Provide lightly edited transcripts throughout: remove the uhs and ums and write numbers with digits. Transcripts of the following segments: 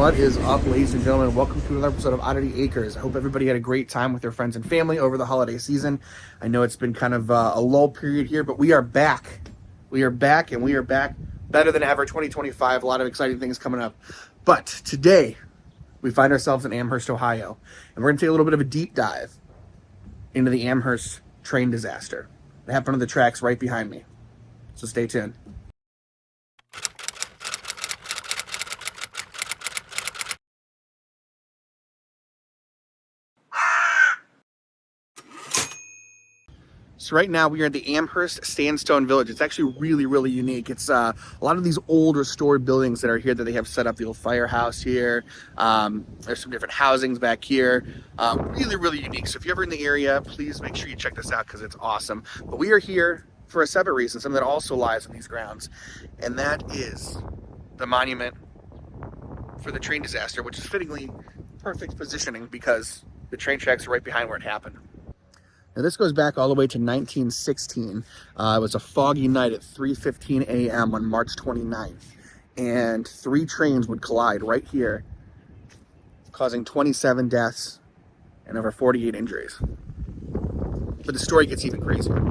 What is up, ladies and gentlemen? Welcome to another episode of Oddity Acres. I hope everybody had a great time with their friends and family over the holiday season. I know it's been kind of a lull period here, but we are back. We are back, and we are back better than ever. 2025, a lot of exciting things coming up. But today, we find ourselves in Amherst, Ohio, and we're going to take a little bit of a deep dive into the Amherst Train Disaster. It happened on the tracks right behind me. So stay tuned. So right now we are at the Amherst Sandstone Village. It's actually really unique. It's a lot of these old restored buildings that are here that they have set up. The old firehouse here. There's some different housings back here. Really unique. So if you're ever in the area, please make sure you check this out because it's awesome. But we are here for a separate reason, something that also lies on these grounds, and that is the monument for the train disaster, which is fittingly perfect positioning because the train tracks are right behind where it happened. Now this goes back all the way to 1916. It was a foggy night at 3:15 a.m. on March 29th, and 3 trains would collide right here, causing 27 deaths and over 48 injuries. But the story gets even crazier.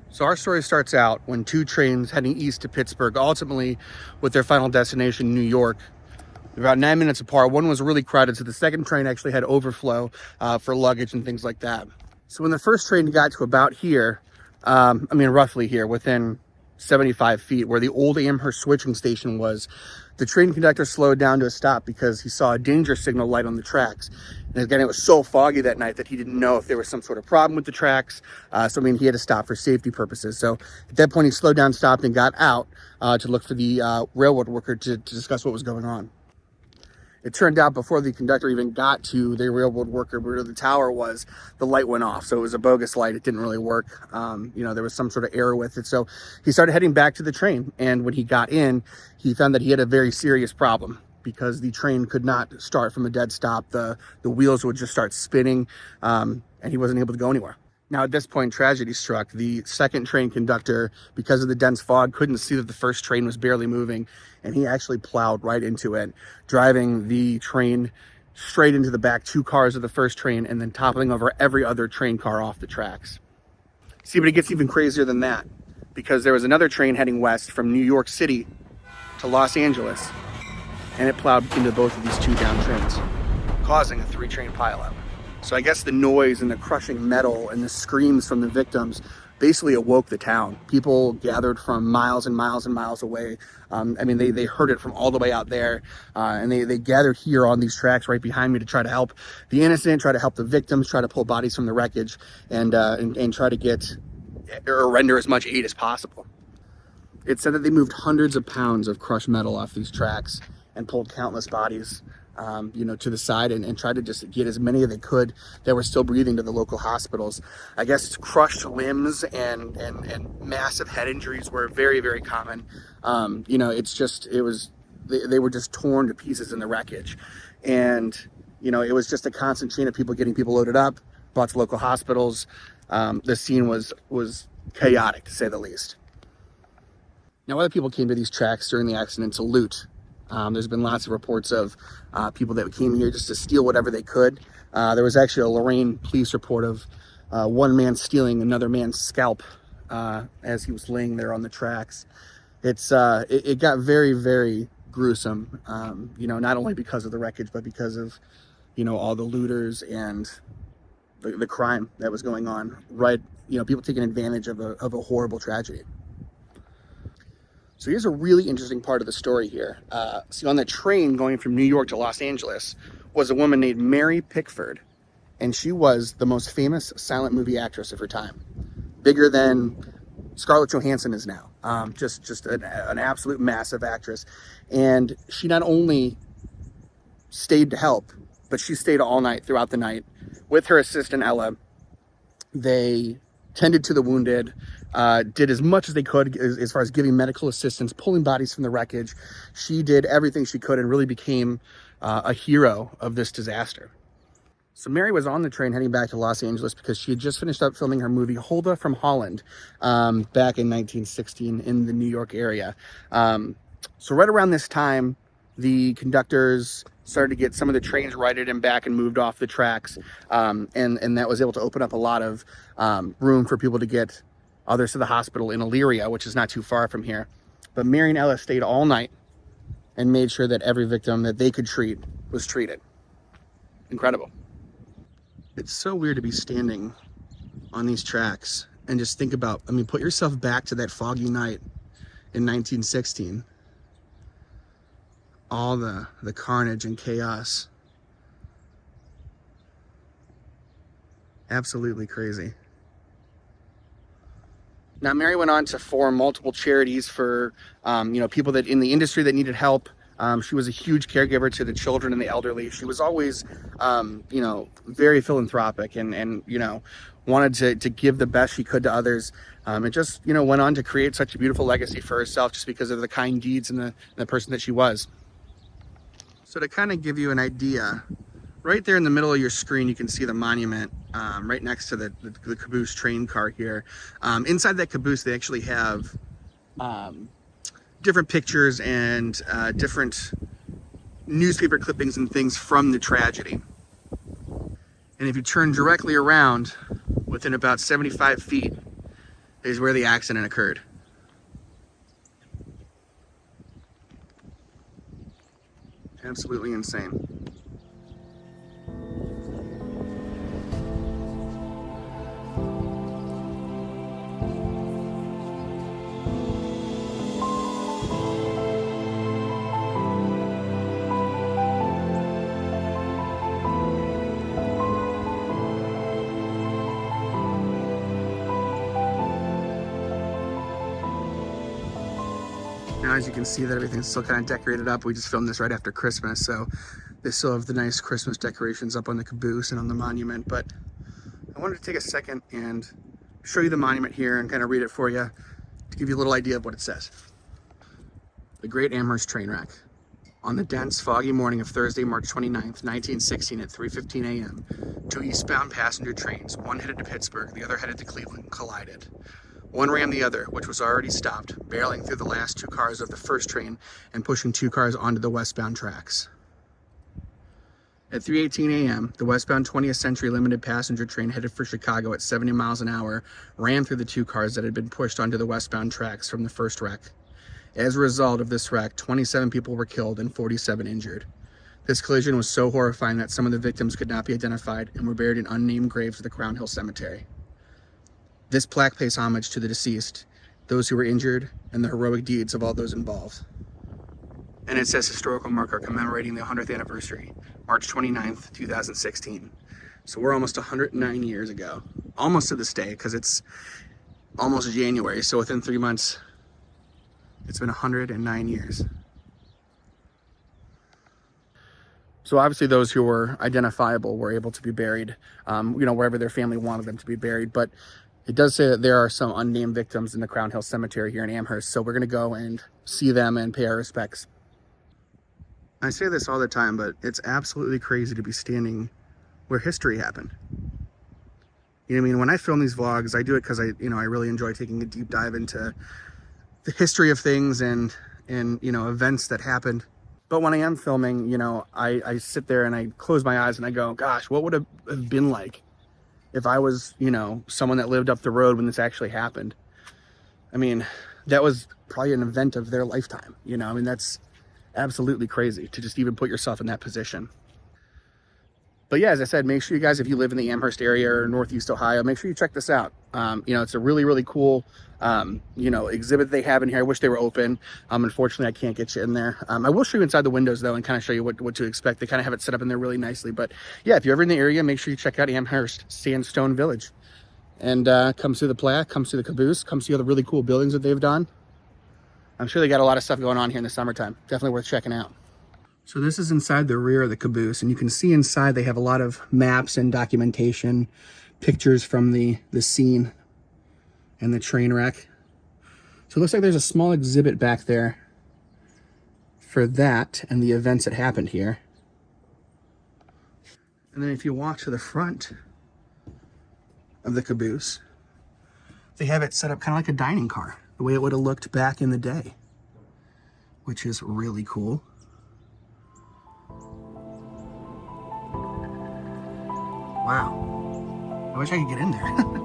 So our story starts out when 2 trains heading east to Pittsburgh, ultimately with their final destination, New York, about 9 minutes apart. One was really crowded, so the second train actually had overflow for luggage and things like that. So when the first train got to about here, roughly here, within 75 feet, where the old Amherst switching station was, the train conductor slowed down to a stop because he saw a danger signal light on the tracks. And again, it was so foggy that night that he didn't know if there was some sort of problem with the tracks. He had to stop for safety purposes. So at that point, he slowed down, stopped, and got out to look for the railroad worker to discuss what was going on. It turned out before the conductor even got to the railroad worker where the tower was, the light went off. So it was a bogus light. It didn't really work. There was some sort of error with it. So he started heading back to the train. And when he got in, he found that he had a very serious problem because the train could not start from a dead stop. The wheels would just start spinning, and he wasn't able to go anywhere. Now, at this point, tragedy struck. The second train conductor, because of the dense fog, couldn't see that the first train was barely moving, and he actually plowed right into it, driving the train straight into the back 2 cars of the first train and then toppling over every other train car off the tracks. See, but it gets even crazier than that, because there was another train heading west from New York City to Los Angeles, and it plowed into both of these 2 down trains, causing a 3-train pileup. So I guess the noise and the crushing metal and the screams from the victims basically awoke the town. People gathered from miles and miles and miles away. They heard it from all the way out there, and they gathered here on these tracks right behind me to try to help the innocent, try to help the victims, try to pull bodies from the wreckage, and try to get or render as much aid as possible. It said that they moved hundreds of pounds of crushed metal off these tracks and pulled countless bodies to the side and tried to just get as many as they could that were still breathing to the local hospitals. I guess crushed limbs and massive head injuries were very common. They were just torn to pieces in the wreckage. And, it was just a constant chain of people getting people loaded up, brought to local hospitals. The scene was chaotic, to say the least. Now, other people came to these tracks during the accident to loot. There's been lots of reports of people that came here just to steal whatever they could. There was actually a Lorain police report of one man stealing another man's scalp as he was laying there on the tracks. It got very gruesome, not only because of the wreckage, but because of, all the looters and the crime that was going on, right? People taking advantage of a horrible tragedy. So here's a really interesting part of the story here. On the train going from New York to Los Angeles was a woman named Mary Pickford, and she was the most famous silent movie actress of her time, bigger than Scarlett Johansson is now. Just an absolute massive actress. And she not only stayed to help, but she stayed all night, throughout the night, with her assistant Ella. They tended to the wounded, did as much as they could as far as giving medical assistance, pulling bodies from the wreckage. She did everything she could and really became a hero of this disaster. So Mary was on the train heading back to Los Angeles because she had just finished up filming her movie Hulda from Holland back in 1916 in the New York area. So right around this time, the conductors started to get some of the trains righted and back and moved off the tracks. And that was able to open up a lot of room for people to get others to the hospital in Elyria, which is not too far from here. But Mary and Ella stayed all night and made sure that every victim that they could treat was treated. Incredible. It's so weird to be standing on these tracks and just think about, I mean, put yourself back to that foggy night in 1916. All the carnage and chaos. Absolutely crazy. Now, Mary went on to form multiple charities for, people that in the industry that needed help. She was a huge caregiver to the children and the elderly. She was always, very philanthropic and wanted to give the best she could to others. And just, went on to create such a beautiful legacy for herself just because of the kind deeds and the person that she was. So to kind of give you an idea, right there in the middle of your screen, you can see the monument right next to the caboose train car here. Inside that caboose, they actually have different pictures and different newspaper clippings and things from the tragedy. And if you turn directly around, within about 75 feet is where the accident occurred. Absolutely insane. Now, as you can see, that everything's still kind of decorated up. We just filmed this right after Christmas, so they still have the nice Christmas decorations up on the caboose and on the monument. But I wanted to take a second and show you the monument here and kind of read it for you to give you a little idea of what it says. The Great Amherst Train Wreck. On the dense, foggy morning of Thursday, March 29th, 1916 at 3:15 a.m., two eastbound passenger trains, one headed to Pittsburgh, the other headed to Cleveland, collided. One rammed the other, which was already stopped, barreling through the last two cars of the first train and pushing two cars onto the westbound tracks. At 3:18 a.m., the westbound 20th Century Limited passenger train headed for Chicago at 70 miles an hour ran through the two cars that had been pushed onto the westbound tracks from the first wreck. As a result of this wreck, 27 people were killed and 47 injured. This collision was so horrifying that some of the victims could not be identified and were buried in unnamed graves at the Crown Hill Cemetery. This plaque pays homage to the deceased, those who were injured, and the heroic deeds of all those involved. And it says historical marker commemorating the 100th anniversary, March 29th, 2016. So we're almost 109 years ago. Almost to this day, because it's almost January, so within 3 months, it's been 109 years. So obviously those who were identifiable were able to be buried, wherever their family wanted them to be buried. But it does say that there are some unnamed victims in the Crown Hill Cemetery here in Amherst. So we're going to go and see them and pay our respects. I say this all the time, but it's absolutely crazy to be standing where history happened. You know what I mean? When I film these vlogs, I do it because I really enjoy taking a deep dive into the history of things and events that happened. But when I am filming, I sit there and I close my eyes and I go, gosh, what would it have been like if I was, someone that lived up the road when this actually happened? I mean, that was probably an event of their lifetime. That's absolutely crazy to just even put yourself in that position. But yeah, as I said, make sure you guys, if you live in the Amherst area or Northeast Ohio, make sure you check this out. It's a really, really cool, exhibit they have in here. I wish they were open. Unfortunately, I can't get you in there. I will show you inside the windows though, and kind of show you what to expect. They kind of have it set up in there really nicely. But yeah, if you're ever in the area, make sure you check out Amherst Sandstone Village and come see the plaque, come see the caboose, come see all the really cool buildings that they've done. I'm sure they got a lot of stuff going on here in the summertime. Definitely worth checking out. So this is inside the rear of the caboose, and you can see inside they have a lot of maps and documentation, pictures from the scene and the train wreck. So it looks like there's a small exhibit back there for that and the events that happened here. And then if you walk to the front of the caboose, they have it set up kind of like a dining car, the way it would have looked back in the day, which is really cool. Wow. I wish I could get in there.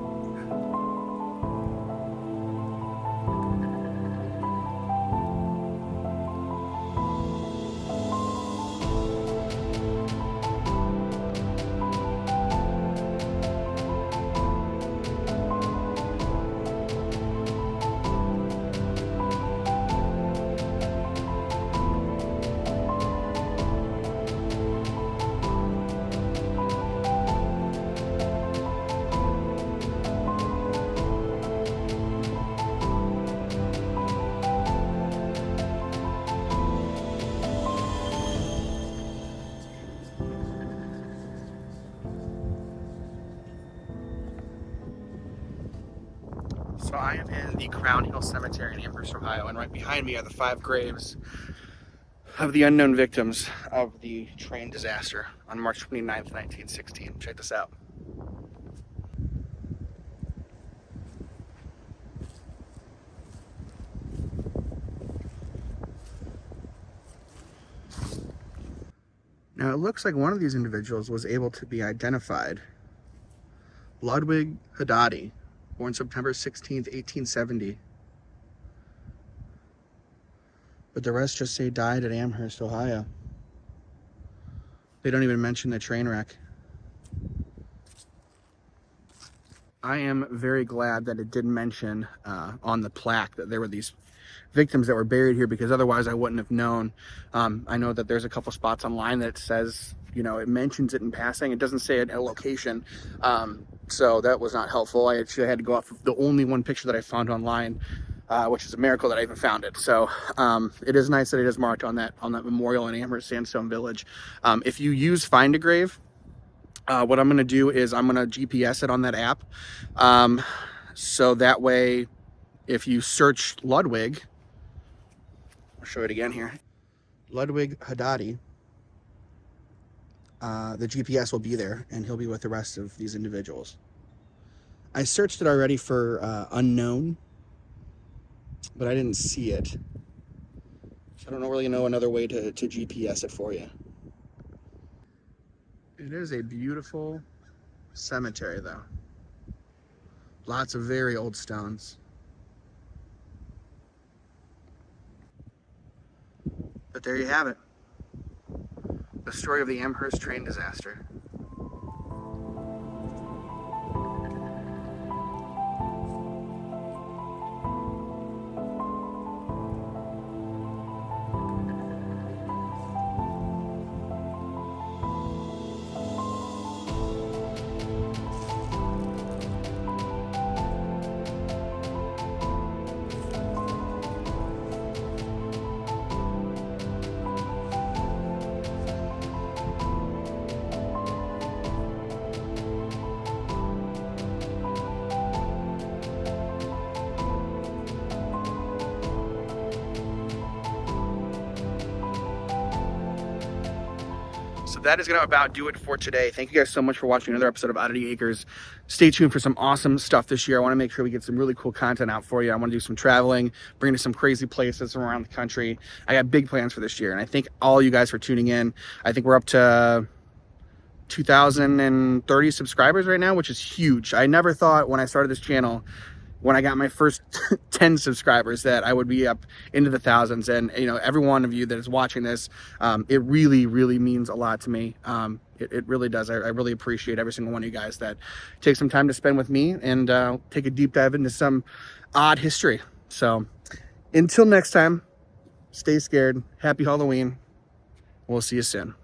So I am in the Crown Hill Cemetery in Amherst, Ohio, and right behind me are the 5 graves of the unknown victims of the train disaster on March 29th, 1916. Check this out. Now it looks like one of these individuals was able to be identified. Ludwig Oddity, born September 16th, 1870. But the rest just say died at Amherst, Ohio. They don't even mention the train wreck. I am very glad that it didn't mention on the plaque that there were these victims that were buried here, because otherwise I wouldn't have known. I know that there's a couple spots online that says, you know, it mentions it in passing. It doesn't say a location. So that was not helpful. I actually had to go off of the only one picture that I found online, which is a miracle that I even found it. So it is nice that it is marked on that memorial in Amherst Sandstone Village. If you use Find a Grave, what I'm going to do is I'm going to GPS it on that app. So that way, if you search Ludwig, I'll show it again here, Ludwig Oddity, the GPS will be there and he'll be with the rest of these individuals. I searched it already for unknown, but I didn't see it. So I don't really know another way to GPS it for you. It is a beautiful cemetery though. Lots of very old stones. But there you have it. The story of the Amherst train disaster. So that is going to about do it for today. Thank you guys so much for watching another episode of Oddity Acres. Stay tuned for some awesome stuff this year. I want to make sure we get some really cool content out for you. I want to do some traveling, bring you to some crazy places from around the country. I got big plans for this year, and I thank all you guys for tuning in. I think we're up to 2,030 subscribers right now, which is huge. I never thought when I started this channel, when I got my first 10 subscribers, that I would be up into the thousands. And you know, every one of you that is watching this, it really, really means a lot to me. It really does. I really appreciate every single one of you guys that take some time to spend with me and take a deep dive into some odd history. So until next time, stay scared. Happy Halloween. We'll see you soon.